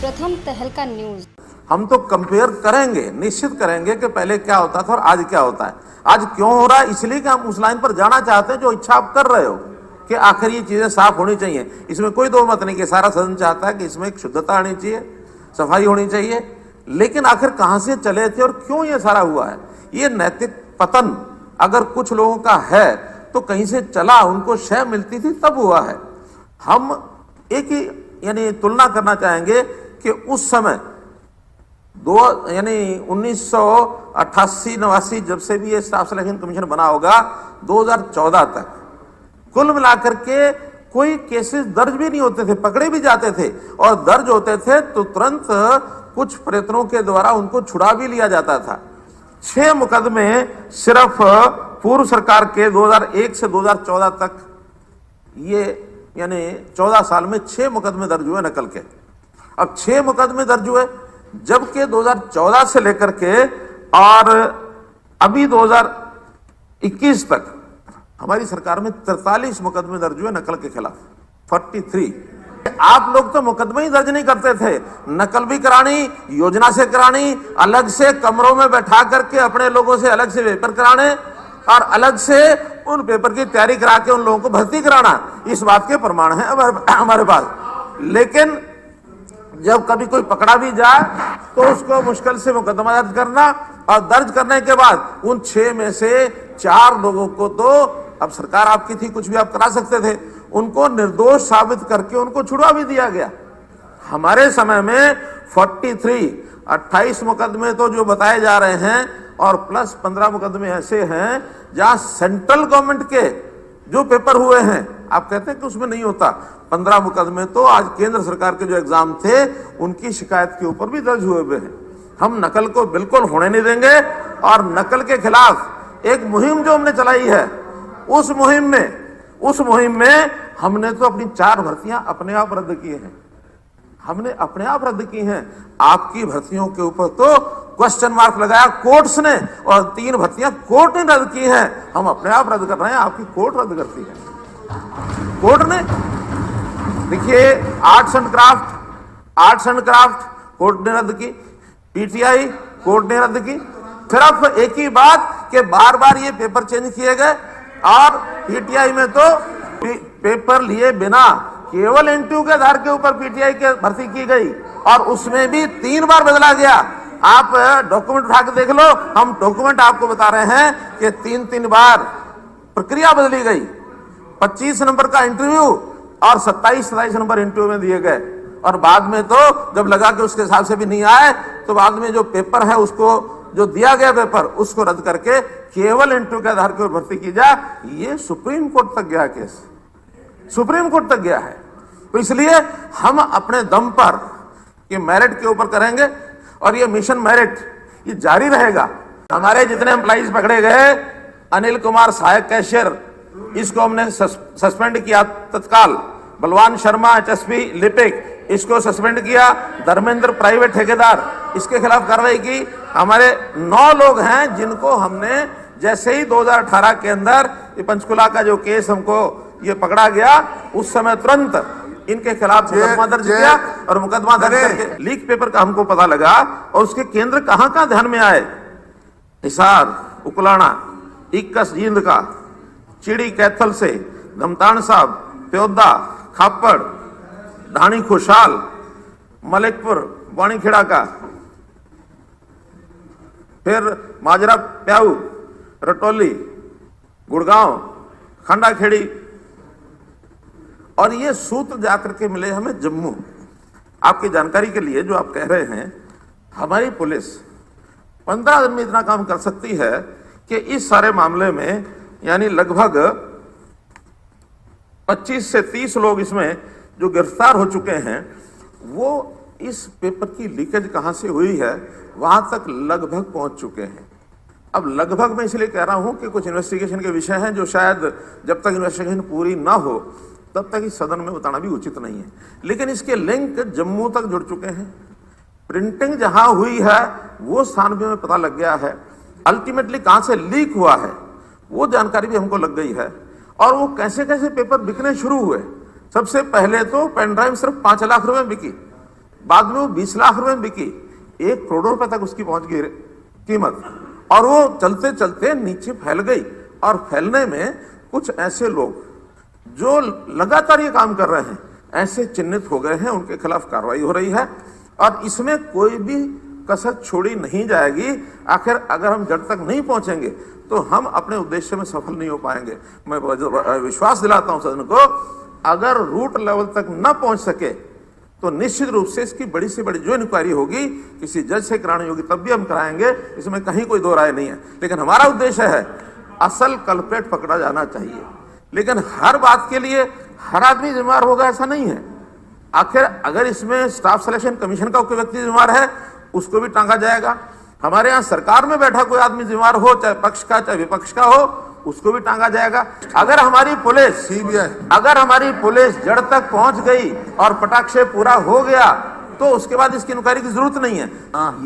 प्रथम तहलका न्यूज। हम तो कंपेयर करेंगे, निश्चित करेंगे कि पहले क्या होता था और आज क्या होता है। आज क्यों हो रहा है, इसलिए कि हम उस लाइन पर जाना चाहते हैं जो इच्छा आप कर रहे हो कि आखिर ये चीजें साफ होनी चाहिए। इसमें कोई दो मत नहीं कि सारा सदन चाहता है कि इसमें एक शुद्धता आनी चाहिए, सफाई होनी चाहिए। लेकिन आखिर कहां से चले थे और क्यों ये सारा हुआ है। ये नैतिक पतन अगर कुछ लोगों का है तो कहीं से चला, उनको शय मिलती थी तब हुआ है। हम एक ही यानी तुलना करना चाहेंगे कि उस समय 1988-89 जब से भी ये स्टाफ सिलेक्शन कमीशन बना होगा 2014 तक कुल मिलाकर के कोई केसेस दर्ज भी नहीं होते थे, पकड़े भी जाते थे और दर्ज होते थे तो तुरंत कुछ प्रयत्नों के द्वारा उनको छुड़ा भी लिया जाता था। 6 मुकदमे सिर्फ पूर्व सरकार के 2001 से 2014 तक, ये यानी 14 साल में 6 मुकदमे दर्ज हुए नकल के। अब 6 मुकदमे दर्ज हुए, जबकि 2014 से लेकर के और अभी 2021 तक हमारी सरकार में 43 मुकदमे दर्ज हुए नकल के खिलाफ, 43। आप लोग तो मुकदमे ही दर्ज नहीं करते थे, नकल भी करानी, योजना से करानी, अलग से कमरों में बैठा करके अपने लोगों से अलग से पेपर कराने और अलग से उन पेपर की तैयारी करा के उन लोगों को भर्ती कराना। इस बात के प्रमाण है हमारे पास। लेकिन जब कभी कोई पकड़ा भी जाए तो उसको मुश्किल से मुकदमा दर्ज करना और दर्ज करने के बाद उन 6 में से 4 लोगों को तो, अब सरकार आपकी थी, कुछ भी आप करा सकते थे, उनको निर्दोष साबित करके उनको छुड़वा भी दिया गया। हमारे समय में 28 मुकदमे तो जो बताए जा रहे हैं और प्लस 15 मुकदमे ऐसे हैं जहां सेंट्रल गवर्नमेंट के जो पेपर हुए हैं, आप कहते हैं कि उसमें नहीं होता। 15 मुकदमे तो आज केंद्र सरकार के जो एग्जाम थे उनकी शिकायत के ऊपर भी दर्ज हुए हुए हैं। हम नकल को बिल्कुल होने नहीं देंगे और नकल के खिलाफ एक मुहिम जो हमने चलाई है, उस मुहिम में हमने तो अपनी 4 भर्तियां अपने आप रद्द की हैं। हमने अपने आप रद्द की हैं। आपकी भर्तियों के ऊपर तो क्वेश्चन मार्क लगाया कोर्ट्स ने और 3 भर्तियां कोर्ट ने रद्द की हैं। हम अपने आप रद्द कर रहे हैं, आपकी कोर्ट रद्द करती है। कोर्ट ने, देखिए, आर्ट्स एंड क्राफ्ट कोर्ट ने रद्द की, पीटीआई कोर्ट ने रद्द की। सिर्फ एक ही बात कि बार बार ये पेपर चेंज किए गए और पीटीआई में तो पेपर लिए बिना केवल इंटरव्यू के आधार के ऊपर पीटीआई के भर्ती की गई और उसमें भी 3 बार बदला गया। आप डॉक्यूमेंट उठा के देख लो, हम डॉक्यूमेंट आपको बता रहे हैं कि 3 बार प्रक्रिया बदली गई। 25 नंबर का इंटरव्यू और 27 नंबर इंटरव्यू में दिए गए और बाद में तो जब लगा कि उसके हिसाब से भी नहीं आए तो बाद में जो पेपर है उसको, जो दिया गया पेपर, उसको रद्द करके केवल इंटरव्यू के आधार पर भर्ती की जाए। ये सुप्रीम कोर्ट तक गया केस, सुप्रीम कोर्ट तक गया है। तो इसलिए हम अपने दम पर ये मेरिट के ऊपर करेंगे और ये मिशन मेरिट ये जारी रहेगा। हमारे जितने एम्प्लॉइज पकड़े गए, अनिल कुमार सहायक कैशियर, इसको हमने सस्पेंड किया तत्काल। बलवान शर्मा एचएसपी लिपिक, इसको सस्पेंड किया। धर्मेंद्र प्राइवेट ठेकेदार, इसके खिलाफ कार्रवाई की। हमारे 9 लोग हैं जिनको हमने जैसे ही 2018 के अंदर ये पंचकुला का जो केस हमको ये पकड़ा गया, उस समय तुरंत इनके खिलाफ मुकदमा दर्ज किया और मुकदमा दर्ज करके लीक पेपर का हमको पता लगा और उसके केंद्र कहां ध्यान में आए। हिसार, उकलाना, 21 जींद का, चिड़ी कैथल से, धमतान साहब, प्योदा, खापड़, ढाणी खुशहाल, मलिकपुर, वाणीखेड़ा का, फिर माजरा प्याऊ, रटोली, गुड़गांव, खंडाखेड़ी, और ये सूत्र जाकर के मिले हमें जम्मू। आपकी जानकारी के लिए जो आप कह रहे हैं, हमारी पुलिस 15 दिन में इतना काम कर सकती है कि इस सारे मामले में यानी लगभग 25 से 30 लोग इसमें जो गिरफ्तार हो चुके हैं, वो इस पेपर की लीकेज कहां से हुई है वहां तक लगभग पहुंच चुके हैं। अब लगभग मैं इसलिए कह रहा हूं कि कुछ इन्वेस्टिगेशन के विषय हैं जो शायद जब तक इन्वेस्टिगेशन पूरी ना हो तब तक इस सदन में बताना भी उचित नहीं है। लेकिन इसके लिंक जम्मू तक जुड़ चुके हैं। प्रिंटिंग जहां हुई है वो स्थान भी हमें पता लग गया है। अल्टीमेटली कहां से लीक हुआ है वो जानकारी भी हमको लग गई है और वो कैसे कैसे पेपर बिकने शुरू हुए। सबसे पहले तो पेन ड्राइव सिर्फ 5 लाख रुपए बिकी, बाद में वो 20 लाख रुपए में बिकी, 1 करोड़ रुपए तक उसकी पहुंच गई कीमत, और वो चलते चलते नीचे फैल गई। और फैलने में कुछ ऐसे लोग जो लगातार ये काम कर रहे हैं ऐसे चिन्हित हो गए हैं, उनके खिलाफ कार्रवाई हो रही है और इसमें कोई भी कसर छोड़ी नहीं जाएगी। आखिर अगर हम जड़ तक नहीं पहुंचेंगे तो हम अपने उद्देश्य में सफल नहीं हो पाएंगे। मैं विश्वास दिलाता हूं सदन को, अगर रूट लेवल तक न पहुंच सके तो निश्चित रूप से इसकी बड़ी से बड़ी जो इंक्वायरी होगी किसी जज से करानी होगी, तब भी हम कराएंगे, इसमें कहीं कोई दो राय नहीं है। लेकिन हमारा उद्देश्य है असल कल्प्रेट पकड़ा जाना चाहिए। लेकिन हर बात के लिए हर आदमी जिम्मेदार होगा ऐसा नहीं है। आखिर अगर इसमें स्टाफ सिलेक्शन कमीशन का कोई व्यक्ति जिम्मेदार है उसको भी टांगा जाएगा। हमारे यहाँ सरकार में बैठा कोई आदमी जिम्मेदार हो, चाहे पक्ष का चाहे विपक्ष का हो, उसको भी टांगा जाएगा। अगर हमारी पुलिस जड़ तक पहुंच गई और पटाक्षे पूरा हो गया तो उसके बाद इसकी इंक्वायरी की जरूरत नहीं है।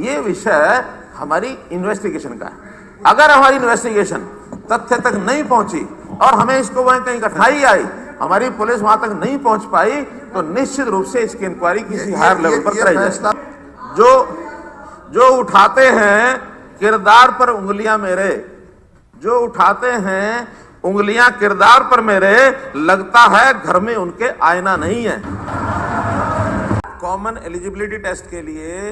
ये विषय हमारी इन्वेस्टिगेशन का है। अगर हमारी इन्वेस्टिगेशन तथ्य तक नहीं पहुंची और हमें इसको वहां कहीं कठिनाई आई, हमारी पुलिस वहां तक नहीं पहुंच पाई, तो निश्चित रूप से इसकी इंक्वायरी किसी हायर लेवल पर कराई जाए। जो उठाते हैं किरदार पर उंगलियां मेरे, जो उठाते हैं उंगलियां किरदार पर मेरे, लगता है घर में उनके आईना नहीं है। कॉमन एलिजिबिलिटी टेस्ट के लिए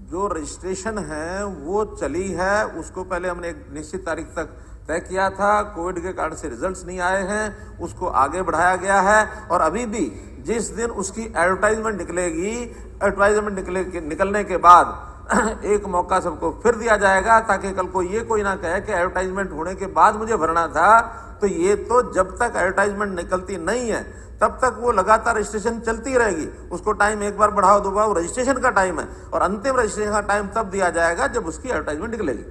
जो रजिस्ट्रेशन है वो चली है, उसको पहले हमने एक निश्चित तारीख तक तय किया था। कोविड के कारण से रिजल्ट्स नहीं आए हैं, उसको आगे बढ़ाया गया है और अभी भी जिस दिन उसकी एडवर्टाइजमेंट निकलेगी, एडवर्टाइजमेंट निकलने के बाद एक मौका सबको फिर दिया जाएगा, ताकि कल को ये कोई ना कहे कि एडवर्टाइजमेंट होने के बाद मुझे भरना था। तो ये तो जब तक एडवर्टाइजमेंट निकलती नहीं है तब तक वो लगातार रजिस्ट्रेशन चलती रहेगी। उसको टाइम एक बार बढ़ाओ दो बार, रजिस्ट्रेशन का टाइम है और अंतिम रजिस्ट्रेशन का टाइम तब दिया जाएगा जब उसकी एडवर्टाइजमेंट निकलेगी।